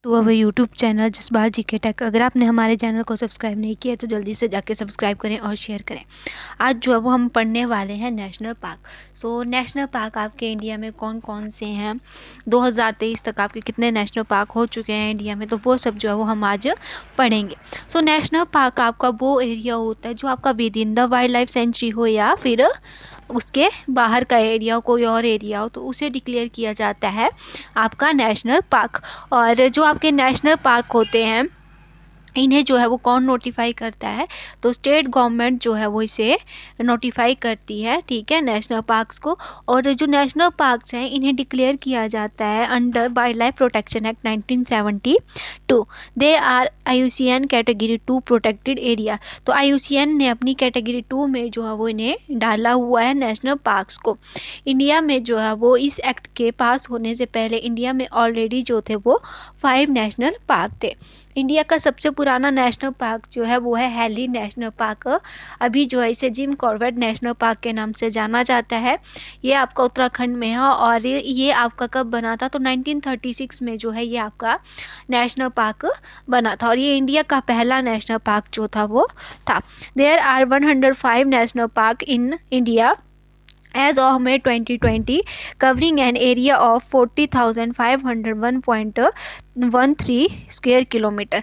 To our YouTube channel Jazbaat GK tech. अगर आपने हमारे चैनल को सब्सक्राइब नहीं किया तो जल्दी से जाके सब्सक्राइब करें और शेयर करें। आज जो है वो हम पढ़ने वाले हैं नेशनल पार्क। नेशनल पार्क आपके इंडिया में कौन कौन से हैं, 2023 तक आपके कितने नेशनल पार्क हो चुके हैं इंडिया में, तो वो सब जो है वो हम आज पढ़ेंगे। नेशनल पार्क आपका वो एरिया होता है जो आपका with in the wild life sanctuary हो या फिर उसके बाहर का एरिया हो, कोई और एरिया हो, तो उसे डिक्लेयर किया जाता है आपका नेशनल पार्क। और जो आपके नेशनल पार्क होते हैं इन्हें जो है वो कौन नोटिफाई करता है, तो स्टेट गवर्नमेंट जो है वो इसे नोटिफाई करती है, ठीक है, नेशनल पार्क्स को। और जो नेशनल पार्क्स हैं इन्हें डिक्लेयर किया जाता है under wildlife protection act 1972। They are IUCN category 2 protected area. तो IUCN ने अपनी कैटेगरी 2 में जो है वो इन्हें डाला हुआ है नेशनल पार्क्स को। इंडिया में जो है वो इस एक्ट के पास होने से पहले इंडिया में ऑलरेडी जो थे वो 5 नेशनल पार्क थे। इंडिया का सबसे पुराना नेशनल पार्क जो है वो है हैली नेशनल पार्क। अभी जो है इसे जिम कॉर्बेट नेशनल पार्क के नाम से जाना जाता है। ये आपका उत्तराखंड में है और ये आपका कब बना था, तो 1936 में जो है ये आपका नेशनल पार्क बना था और ये इंडिया का पहला नेशनल पार्क जो था वो था। There are 105 national park in India as of May 2020, covering an area of 40,501.13 square kilometre.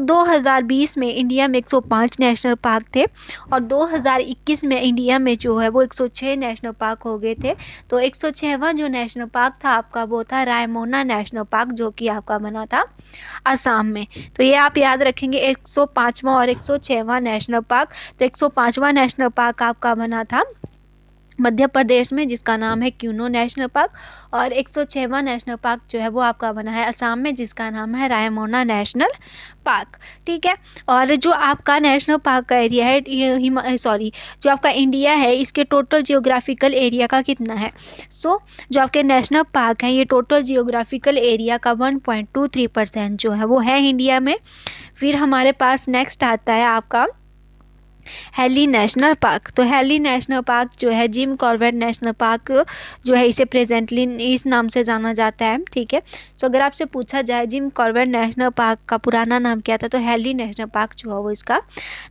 2020 में इंडिया में 105 नेशनल पार्क थे और 2021 में इंडिया में जो है वो 106 नेशनल पार्क हो गए थे। तो 106वां जो नेशनल पार्क था आपका वो था रायमोना नेशनल पार्क, जो कि आपका बना था असम में। तो ये आप याद रखेंगे, 105वां और 106वां नेशनल पार्क। तो 105वां नेशनल पार्क आपका बना था मध्य प्रदेश में, जिसका नाम है क्यूनो नेशनल पार्क, और 106वां नेशनल पार्क जो है वो आपका बना है असम में, जिसका नाम है रायमोना नेशनल पार्क, ठीक है। और जो आपका नेशनल पार्क का एरिया है जो आपका इंडिया है, इसके टोटल जियोग्राफिकल एरिया का कितना है। जो आपके नेशनल पार्क हैं ये टोटल जियोग्राफिकल एरिया का 1.23% जो है वो है इंडिया में। फिर हमारे पास नेक्स्ट आता है आपका हैली नेशनल पार्क। तो हैली नेशनल पार्क जो है जिम कॉर्बेट नेशनल पार्क जो है इसे प्रेजेंटली इस नाम से जाना जाता है, ठीक है। तो अगर आपसे पूछा जाए जिम कॉर्बेट नेशनल पार्क का पुराना नाम क्या था, तो हैली नेशनल पार्क जो है वो इसका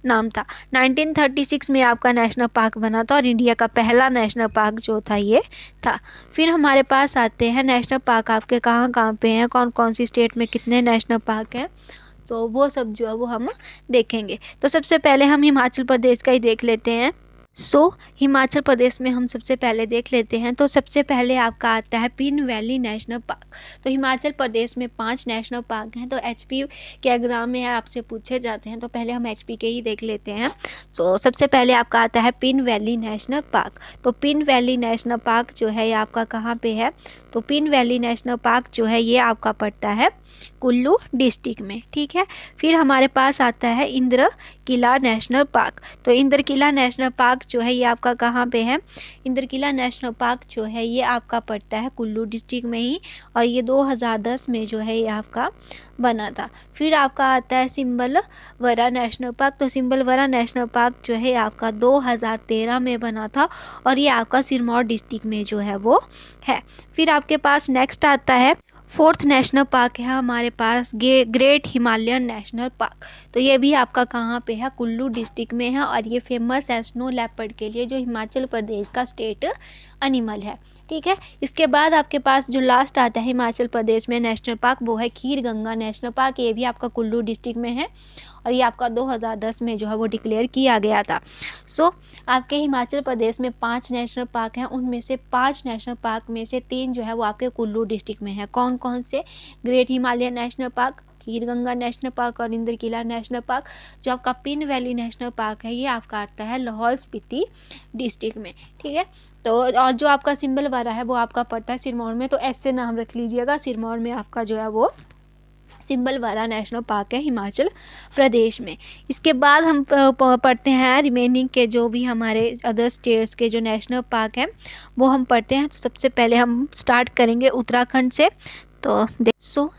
नाम था। 1936 में आपका नेशनल पार्क बना था और इंडिया का पहला नेशनल पार्क जो था ये था। फिर हमारे पास आते हैं नेशनल पार्क आपके कहाँ कहाँ पे हैं, कौन कौन सी स्टेट में कितने नेशनल पार्क हैं, तो वो सब जो है वो हम देखेंगे। तो सबसे पहले हम हिमाचल प्रदेश का ही देख लेते हैं। हिमाचल प्रदेश में हम सबसे पहले देख लेते हैं। तो सबसे पहले आपका आता है पिन वैली नेशनल पार्क। तो हिमाचल प्रदेश में 5 नेशनल पार्क हैं। तो HP के एग्ज़ाम में आपसे पूछे जाते हैं, तो पहले हम HP के ही देख लेते हैं। सबसे पहले आपका आता है पिन वैली नेशनल पार्क। तो पिन वैली नेशनल पार्क जो है ये आपका कहाँ पे है, तो पिन वैली नेशनल पार्क जो है ये आपका पड़ता है कुल्लू डिस्ट्रिक्ट में, ठीक है। फिर हमारे पास आता है इंद्र किला नेशनल पार्क। तो इंद्र किला नेशनल पार्क जो है ये आपका कहाँ पे है, इंद्र किला नेशनल पार्क जो है ये आपका पड़ता है कुल्लू डिस्ट्रिक्ट में ही, और ये 2010 में जो है ये आपका बना था। फिर आपका आता है सिंबलवरा नेशनल पार्क। तो सिंबलवरा नेशनल पार्क जो है आपका 2013 में बना था और ये आपका सिरमौर डिस्ट्रिक्ट में जो है वो है। फिर आपके पास नेक्स्ट आता है 4th नेशनल पार्क है हमारे पास ग्रेट हिमालयन नेशनल पार्क। तो ये भी आपका कहाँ पे है, कुल्लू डिस्ट्रिक्ट में है, और ये फेमस है स्नो लेपर्ड के लिए, जो हिमाचल प्रदेश का स्टेट एनिमल है, ठीक है। इसके बाद आपके पास जो लास्ट आता है हिमाचल प्रदेश में नेशनल पार्क वो है खीर गंगा नेशनल पार्क। ये भी आपका कुल्लू डिस्ट्रिक्ट में है और ये आपका 2010 में जो है वो डिक्लेयर किया गया था। आपके हिमाचल प्रदेश में 5 नेशनल पार्क हैं, उनमें से 5 नेशनल पार्क में से 3 जो है वो आपके कुल्लू डिस्ट्रिक्ट में है। कौन कौन से, ग्रेट हिमालयन नेशनल पार्क, खीर गंगा नेशनल पार्क और इंद्र किला नेशनल पार्क। जो आपका पिन वैली नेशनल पार्क है ये आपका आता है लाहौल स्पीति डिस्ट्रिक्ट में, ठीक है। तो और जो आपका सिंबलवारा है वो आपका पड़ता है सिरमौर में। तो ऐसे नाम रख लीजिएगा, सिरमौर में आपका जो है वो सिंबलवारा नेशनल पार्क है हिमाचल प्रदेश में। इसके बाद हम पढ़ते हैं रिमेनिंग के जो भी हमारे अदर स्टेट्स के जो नेशनल पार्क हैं वो हम पढ़ते हैं। तो सबसे पहले हम स्टार्ट करेंगे उत्तराखंड से। तो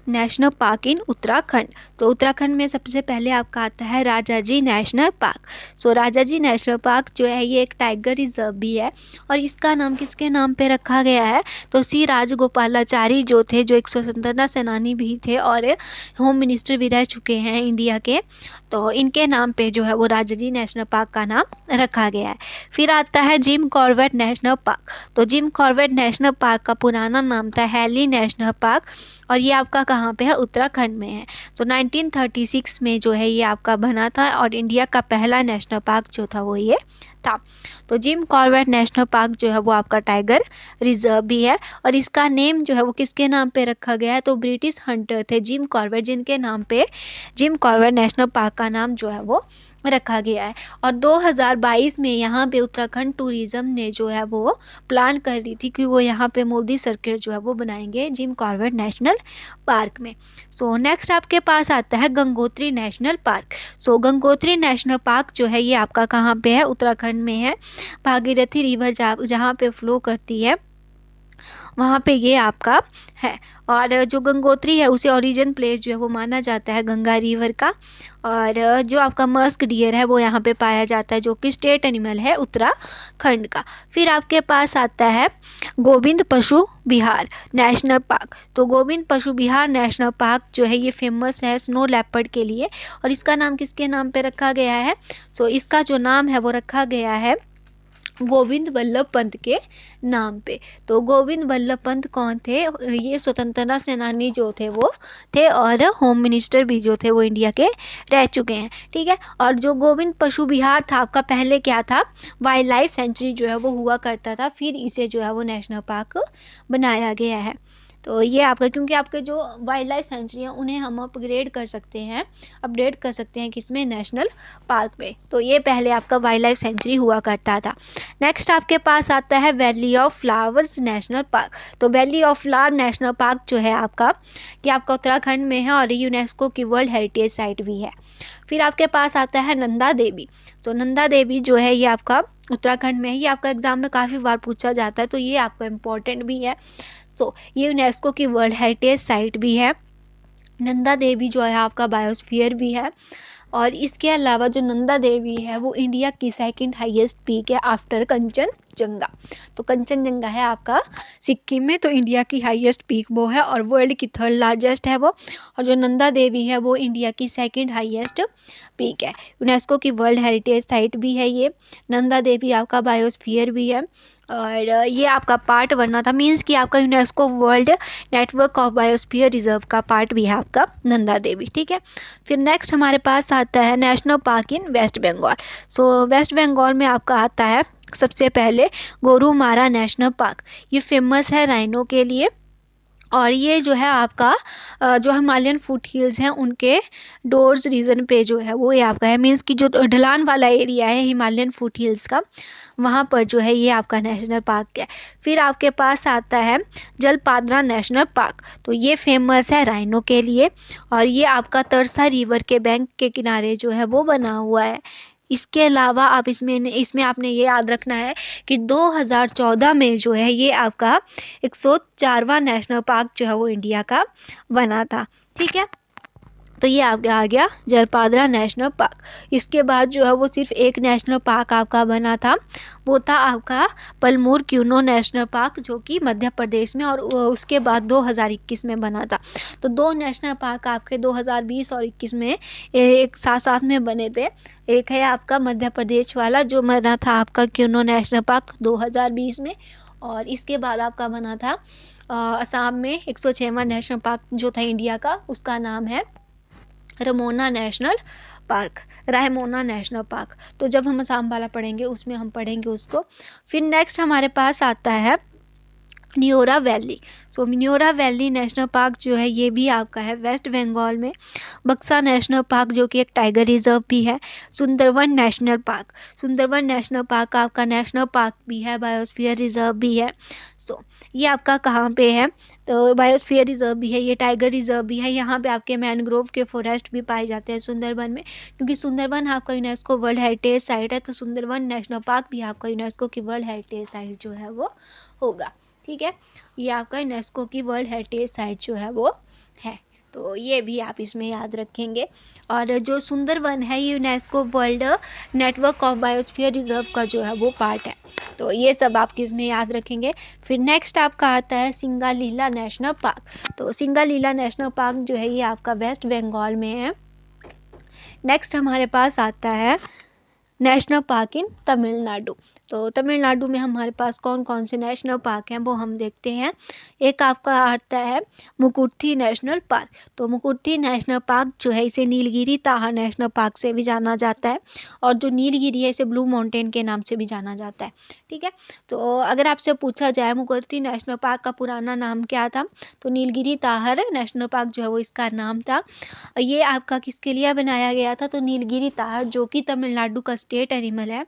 नेशनल पार्क इन उत्तराखंड। तो उत्तराखंड में सबसे पहले आपका आता है Rajaji national park. Rajaji national park जो है ये एक टाइगर रिजर्व भी है और इसका नाम किसके नाम पे रखा गया है, तो सी राजगोपालाचारी जो थे, जो एक स्वतंत्रता सेनानी भी थे और होम मिनिस्टर भी रह चुके हैं इंडिया के, तो इनके नाम पे जो है वो राजाजी नेशनल पार्क का नाम रखा गया है। फिर आता है जिम कॉर्बेट नेशनल पार्क। तो जिम कॉर्बेट नेशनल पार्क का पुराना नाम था हैली नेशनल पार्क और ये आपका कहाँ पे है, उत्तराखंड में है। 1936 में जो है ये आपका बना था और इंडिया का पहला नेशनल पार्क जो था वो ये था। तो जिम कॉर्बेट नेशनल पार्क जो है वो आपका टाइगर रिजर्व भी है और इसका नेम जो है वो किसके नाम पे रखा गया है, तो ब्रिटिश हंटर थे जिम कॉर्बेट, जिनके नाम पे जिम कॉर्बेट नेशनल पार्क का नाम जो है वो रखा गया है। और 2022 में यहाँ पे उत्तराखंड टूरिज्म ने जो है वो प्लान कर रही थी कि वो यहाँ पे मोदी सरकार जो है वो बनाएंगे जिम कॉर्बेट नेशनल पार्क में। नेक्स्ट आपके पास आता है Gangotri national park. Gangotri national park जो है ये आपका कहाँ पे है, उत्तराखंड में है। भागीरथी रिवर जहाँ पे फ्लो करती है वहाँ पे ये आपका है। और जो गंगोत्री है उसे ओरिजिन प्लेस जो है वो माना जाता है गंगा रिवर का। और जो आपका मस्क डियर है वो यहाँ पे पाया जाता है, जो कि स्टेट एनिमल है उत्तराखंड का। फिर आपके पास आता है गोविंद पशु विहार नेशनल पार्क। तो गोविंद पशु विहार नेशनल पार्क जो है ये फेमस है स्नो लेपर्ड के लिए और इसका नाम किसके नाम पे रखा गया है, इसका जो नाम है वो रखा गया है गोविंद वल्लभ पंत के नाम पे। तो गोविंद वल्लभ पंत कौन थे, ये स्वतंत्रता सेनानी जो थे वो थे और होम मिनिस्टर भी जो थे वो इंडिया के रह चुके हैं, ठीक है। और जो गोविंद पशु विहार था आपका पहले क्या था, वाइल्ड लाइफ सेंचुरी जो है वो हुआ करता था, फिर इसे जो है वो नेशनल पार्क बनाया गया है। तो ये आपका, क्योंकि आपके जो वाइल्ड लाइफ सेंचुरी हैं उन्हें हम अपडेट कर सकते हैं किसमें, नेशनल पार्क में। तो ये पहले आपका वाइल्ड लाइफ सेंचुरी हुआ करता था। नेक्स्ट आपके पास आता है valley of flowers national park. तो valley of flower national park जो है आपका उत्तराखंड में है और यूनेस्को की वर्ल्ड हेरिटेज साइट भी है। फिर आपके पास आता है नंदा देवी। नंदा देवी जो है ये आपका उत्तराखंड में है, ये आपका एग्जाम में काफ़ी बार पूछा जाता है, तो ये आपका इम्पोर्टेंट भी है। ये यूनेस्को की वर्ल्ड हेरिटेज साइट भी है। नंदा देवी जो है आपका बायोस्फीयर भी है और इसके अलावा जो नंदा देवी है वो इंडिया की सेकंड हाईएस्ट पीक है आफ्टर कंचनजंगा। तो कंचनजंगा है आपका सिक्किम में, तो इंडिया की हाईएस्ट पीक वो है और वर्ल्ड की थर्ड लार्जेस्ट है वो। और जो नंदा देवी है वो इंडिया की सेकंड हाईएस्ट पीक है। यूनेस्को की वर्ल्ड हेरिटेज साइट भी है ये। नंदा देवी आपका बायोस्फीयर भी है और ये आपका पार्ट बनना था, मीन्स कि आपका UNESCO world network of biosphere reserve का पार्ट भी है आपका नंदा देवी, ठीक है। फिर नेक्स्ट हमारे पास आता है national park in west Bengal. West Bengal में आपका आता है सबसे पहले गोरुमारा नेशनल पार्क। ये फेमस है राइनो के लिए और ये जो है आपका जो हिमालयन फुट हिल्स हैं उनके डोर्स रीजन पे जो है वो ये आपका है, मीन्स कि जो ढलान वाला एरिया है हिमालयन फुट हिल्स का, वहाँ पर जो है ये आपका नेशनल पार्क है। फिर आपके पास आता है जलपादरा नेशनल पार्क। तो ये फेमस है राइनो के लिए और ये आपका तरसा रिवर के बैंक के किनारे जो है वो बना हुआ है। इसके अलावा आप इसमें आपने ये याद रखना है कि 2014 में जो है ये आपका 104वां नेशनल पार्क जो है वो इंडिया का बना था, ठीक है। तो ये आ गया जलपादरा नेशनल पार्क। इसके बाद जो है वो सिर्फ एक नेशनल पार्क आपका बना था, वो था आपका पलमूर क्यूनो नेशनल पार्क जो कि मध्य प्रदेश में, और उसके बाद 2021 में बना था। तो 2 नेशनल पार्क आपके 2020 और 21 में एक साथ साथ में बने थे। एक है आपका मध्य प्रदेश वाला जो बना था आपका क्यूनो नेशनल पार्क 2020 में, और इसके बाद आपका बना था असम में 106वां नेशनल पार्क जो था इंडिया का, उसका नाम है रायमोना नेशनल पार्क। तो जब हम असम वाला पढ़ेंगे उसमें हम पढ़ेंगे उसको। फिर नेक्स्ट हमारे पास आता है Neora valley. Neora valley national park जो है ये भी आपका है वेस्ट बंगाल में। बक्सा नेशनल पार्क जो कि एक टाइगर रिजर्व भी है। सुंदरवन नेशनल पार्क आपका नेशनल पार्क भी है, बायोस्फीयर रिजर्व भी है। ये आपका कहाँ पे है, तो बायोस्फीयर रिजर्व भी है, ये टाइगर रिजर्व भी है। यहाँ पे आपके मैनग्रोव के फॉरेस्ट भी पाए जाते हैं सुंदरबन में, क्योंकि सुंदरबन आपका यूनेस्को वर्ल्ड हेरिटेज साइट है। तो सुंदरवन नेशनल पार्क भी आपका यूनेस्को की वर्ल्ड हेरिटेज साइट जो है वो होगा, ठीक है, ये आपका यूनेस्को की वर्ल्ड हेरिटेज साइट जो है वो है, तो ये भी आप इसमें याद रखेंगे। और जो सुंदरवन है ये UNESCO world network of biosphere reserve का जो है वो पार्ट है, तो ये सब आप किसमें याद रखेंगे। फिर नेक्स्ट आपका आता है सिंगालीला नेशनल पार्क। तो सिंगालीला नेशनल पार्क जो है ये आपका वेस्ट बंगाल में है। नेक्स्ट हमारे पास आता है नेशनल पार्क इन तमिलनाडु। तो तमिलनाडु में हमारे पास कौन कौन से नेशनल पार्क हैं वो हम देखते हैं। एक आपका आता है मुकुर्थी नेशनल पार्क। तो मुकुर्थी नेशनल पार्क जो है इसे नीलगिरी ताहा नेशनल पार्क से भी जाना जाता है, और जो नीलगिरी है इसे ब्लू माउंटेन के नाम से भी जाना जाता है। ठीक है, तो अगर आपसे पूछा जाए मुकुर्थी नेशनल पार्क का पुराना नाम क्या था, तो नीलगिरी ताहर नेशनल पार्क जो है वो इसका नाम था। ये आपका किसके लिए बनाया गया था, तो नीलगिरी ताहर जो कि तमिलनाडु का स्टेट एनिमल है,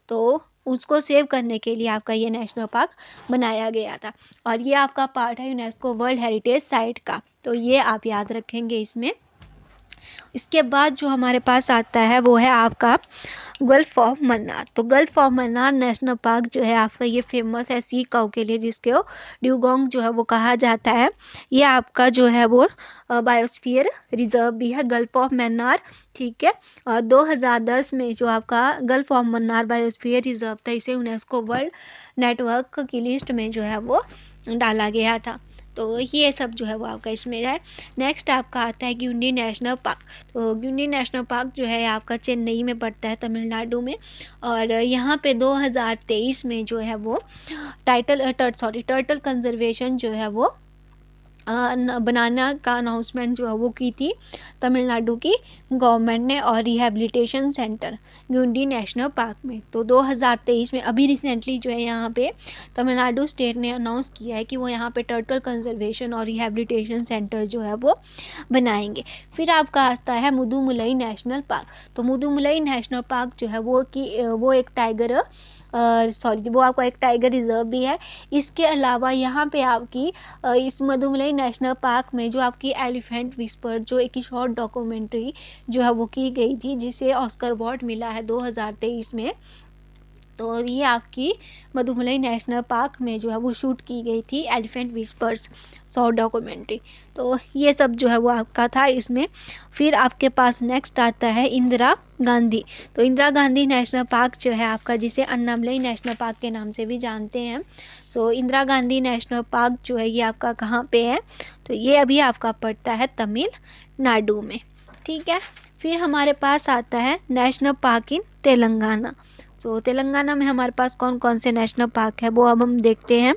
तो उसको सेव करने के लिए आपका ये नेशनल पार्क बनाया गया था, और ये आपका पार्ट है यूनेस्को वर्ल्ड हेरिटेज साइट का, तो ये आप याद रखेंगे इसमें। इसके बाद जो हमारे पास आता है वो है आपका गल्फ ऑफ मन्नार। तो gulf of Mannar national park जो है आपका ये फेमस है सी काऊ के लिए, जिसके ड्यूगोंग जो है वो कहा जाता है। ये आपका जो है वो बायोस्फीयर रिजर्व भी है गल्फ ऑफ मन्नार। ठीक है, और 2010 में जो आपका gulf of Mannar biosphere reserve था इसे यूनेस्को वर्ल्ड नेटवर्क की लिस्ट में जो है वो डाला गया था, तो ये सब जो है वो आपका इसमें है। नेक्स्ट आपका आता है ग्यूंडी नेशनल पार्क। तो ग्यूंडी नेशनल पार्क जो है आपका चेन्नई में पड़ता है तमिलनाडु में, और यहाँ पे 2023 में जो है वो टर्टल कंजर्वेशन जो है वो बनाना का अनाउंसमेंट जो है वो की थी तमिलनाडु की गवर्नमेंट ने, और रिहैबिलिटेशन सेंटर ग्यूंडी नेशनल पार्क में। तो 2023 में अभी रिसेंटली जो है यहाँ पे तमिलनाडु स्टेट ने अनाउंस किया है कि वो यहाँ पे टर्टल कंजर्वेशन और रिहैबिलिटेशन सेंटर जो है वो बनाएंगे। फिर आपका आता है मुदुमलई नेशनल पार्क। तो मुदुमलई नेशनल पार्क जो है वो एक टाइगर वो आपका एक टाइगर रिजर्व भी है। इसके अलावा यहाँ पे आपकी इस मुदुमलई नेशनल पार्क में जो आपकी एलिफेंट विस्पर जो एक शॉर्ट डॉक्यूमेंट्री जो है वो की गई थी, जिसे ऑस्कर अवार्ड मिला है 2023 में। तो ये आपकी मधुमलाई नेशनल पार्क में जो है वो शूट की गई थी एलिफेंट विस्पर्स शॉर्ट डॉक्यूमेंट्री। तो ये सब जो है वो आपका था इसमें। फिर आपके पास नेक्स्ट आता है इंदिरा गांधी। तो इंदिरा गांधी नेशनल पार्क जो है आपका, जिसे अन्नामलई नेशनल पार्क के नाम से भी जानते हैं। सो इंदिरा गांधी नेशनल पार्क जो है ये आपका कहाँ पे है, तो ये अभी आपका पड़ता है तमिलनाडु में। ठीक है, फिर हमारे पास आता है नेशनल पार्क इन तेलंगाना। तो तेलंगाना में हमारे पास कौन कौन से नेशनल पार्क है वो अब हम देखते हैं।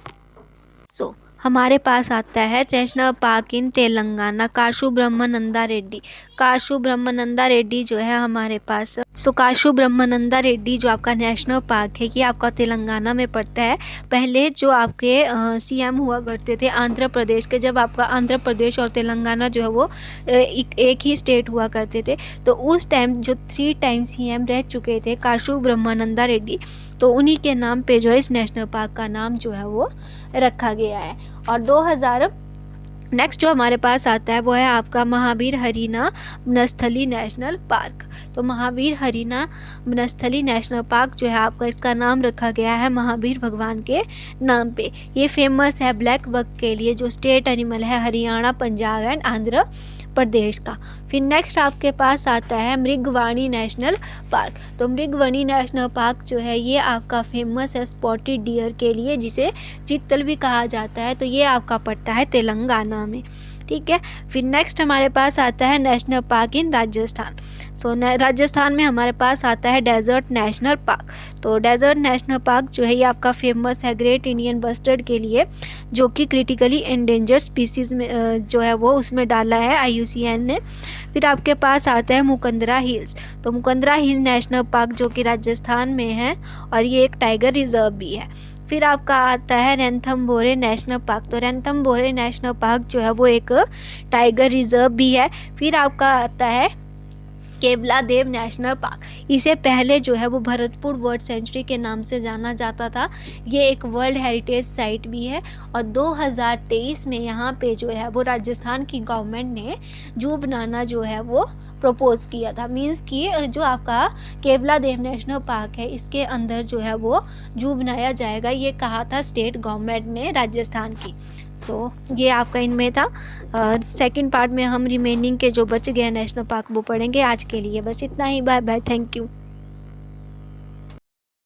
सो हमारे पास आता है national park in Telangana Kasu Brahmananda Reddy. Kasu Brahmananda Reddy जो है हमारे पास, काशू ब्रह्मानंदा रेड्डी जो आपका नेशनल पार्क है ये आपका तेलंगाना में पड़ता है। पहले जो आपके सीएम हुआ करते थे आंध्र प्रदेश के, जब आपका आंध्र प्रदेश और तेलंगाना जो है वो एक ही स्टेट हुआ करते थे, तो उस टाइम जो 3 टाइम सीएम रह चुके थे काशू ब्रह्मानंदा रेड्डी, तो उन्हीं के नाम पे जो है इस नेशनल पार्क का नाम जो है वो रखा गया है। और 2000 नेक्स्ट जो हमारे पास आता है वो है आपका महावीर हरीना बनस्थली नेशनल पार्क। तो महावीर हरीना बनस्थली नेशनल पार्क जो है आपका, इसका नाम रखा गया है महावीर भगवान के नाम पे। ये फेमस है ब्लैक बक के लिए, जो स्टेट एनिमल है हरियाणा, पंजाब एंड आंध्र प्रदेश का। फिर नेक्स्ट आपके पास आता है मृगवाणी नेशनल पार्क। तो मृगवाणी नेशनल पार्क जो है ये आपका फेमस है स्पॉटेड डियर के लिए, जिसे चित्तल भी कहा जाता है। तो ये आपका पड़ता है तेलंगाना में। ठीक है, फिर नेक्स्ट हमारे पास आता है नेशनल पार्क इन राजस्थान। राजस्थान में हमारे पास आता है डेजर्ट नेशनल पार्क। तो डेजर्ट नेशनल पार्क जो है ये आपका फेमस है ग्रेट इंडियन बस्टर्ड के लिए, जो कि क्रिटिकली एंडेंजर्ड स्पीसीज में जो है वो उसमें डाला है IUCN ने। फिर आपके पास आता है मुकंदरा हिल्स। तो मुकंदरा हिल नेशनल पार्क जो कि राजस्थान में है, और ये एक टाइगर रिजर्व भी है। फिर आपका आता है रणथंभौर नेशनल पार्क। तो रणथंभौर नेशनल पार्क जो है वो एक टाइगर रिजर्व भी है। फिर आपका आता है केवला देव नेशनल पार्क। इसे पहले जो है वो भरतपुर बर्ड सेंचुरी के नाम से जाना जाता था। ये एक वर्ल्ड हेरिटेज साइट भी है और 2023 में यहाँ पे जो है वो राजस्थान की गवर्नमेंट ने जू बनाना जो है वो प्रपोज किया था। मीन्स कि जो आपका केवला देव नेशनल पार्क है इसके अंदर जो है वो जू बनाया जाएगा, ये कहा था स्टेट गवर्नमेंट ने राजस्थान की। ये आपका इनमें था। सेकंड पार्ट में हम रिमेनिंग के जो बच गए नेशनल पार्क वो पढ़ेंगे। आज के लिए बस इतना ही। Bye bye, thank you.